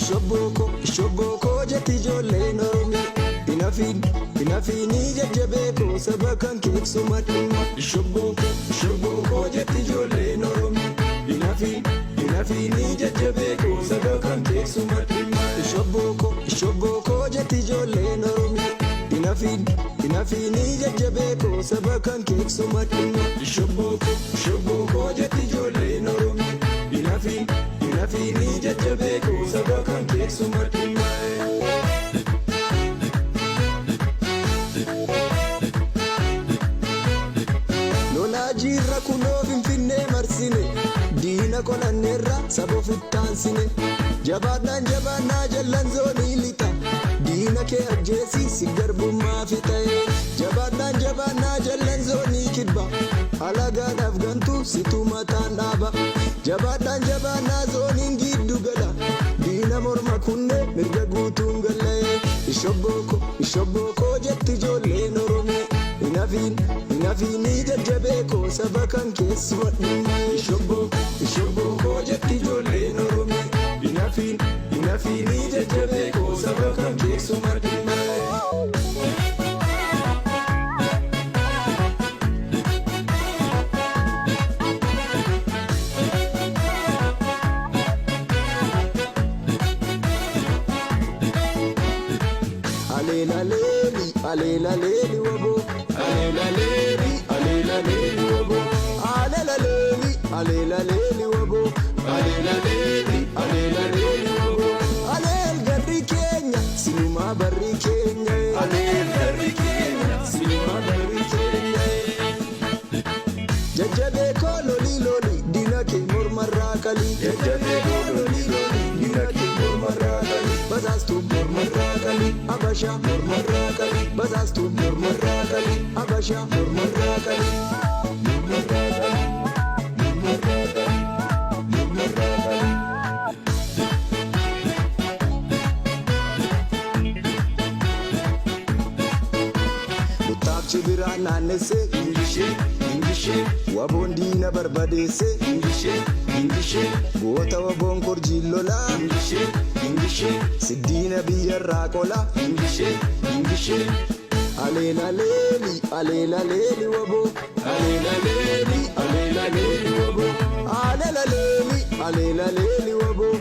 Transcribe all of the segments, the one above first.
Shobboko jetti ijoolleen Oromoo. Hinafiini jajjabeekoo saba kan keeksuma dhimma. Shobboko jetti ijoolleen Oromoo. Hinafiini jajjabeekoo saba kan keeksuma dhimma. Shobboko jetti ijoolleen Oromoo. Hinafiini jajjabeekoo saba kan keeksuma dhimma. Shobboko jetti ijoolleen Oromoo. Hinafiini jajjabeekoo saba kan keeksuma dhimma. Jirra kunoo Finfinnee marsine diina qolanneerra saba ofittaansine jabaannaa jallan zoonii lixa diina kee ajjeesii si garbummaa fixee jabaannaa jallan zoonii kibba alagaadhaaf gantuu situ mataan dhaaba jabaannaa zooniin giddu gala diina morma kunne mirga guutuun galee Shobboko jetti ijoolleen Oromoo. Hinafiini jajjabeekoo saba kan keessuma dhimma. Shobboko jetti ijoolleen Oromoo. Hinafiini jajjabeekoo saba kan keessuma dhimma. Alelaleeli wabo. Alelaleeli wabo. Alelaleeli wabo. Alelaleeli wabo. Aleel garri keenya sinuma barri keenya. Aleel garri keenya sinuma barri keenya. Jajjabeekoo loli diina kee mormarraa kali. Jajjabeekoo loli diina kee mormarraa kali. Basaastu mormarraa kali. Abasha mormarraa kali. Basaastu mormarraa kali. Abasha mormarraa kali. Kutaabchi biraa naannessee ingishee waboon diina barbadeessee ingishee goota waboon korjii lolaa ingishee siddiina biyyarraa qolaa ingishee alelaleeli waboo alelaleeli waboo alelaleeli waboo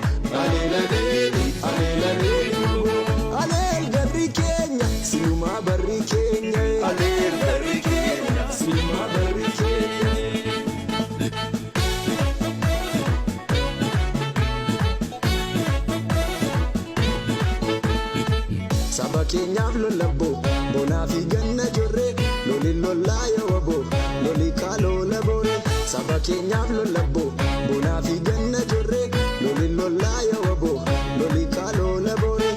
aleel garri keenya sinuma barri keenya. Aleel garri keenya sinuma barri keenya. Saba keenyaaf lollaboo bonaa fi ganna jorree loli lollaa yoo waboo loli kaaloola booree. Saba keenyaaf lollaboo bonaa fi ganna jorree loli lollaa yoo waboo loli kaaloola booree.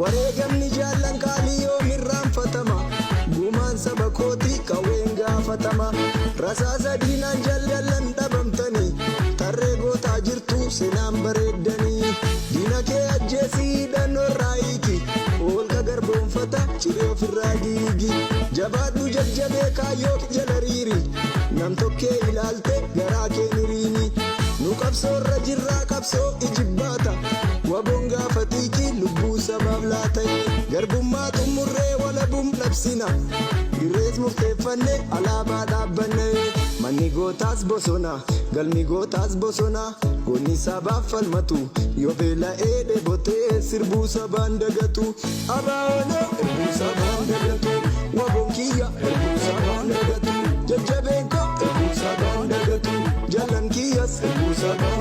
Wareegamni jaallan qaalii yoo mirraanfatama gumaan saba kootii qawween gaafatama. Rasaasa diinaan jallan dhabamtanii tarree gootaa jirtu seenaan bareeddanii. Diina kee ajjeesii hidhannoo raayiiti olka garboonfata ciree ofirraa diigi. Jabaadhu jajjabee kaayyoo jala riiri nam tokkee ilaalte garaa kee hiriini. Nu qabsoorra jirraa qabsoo ijibbaata waboon gaafatiiki lubbuu sabaaf laata. Garbummaa xumurree walabum labsina dirrees murteeffanne alaabaa dhaabbanne. Manni gootaas bosona galmi gootaas bosona goonni sabaaf falmatu yoo beela'ee dheebotee sirbuu sabaan dagatu. Abaanoo erbuu sabaan dagatu waboon kiyya erbuu sabaan dagatu jajjabeen koo erbuu sabaan dagatu jallan kiyyas erbuu sabaan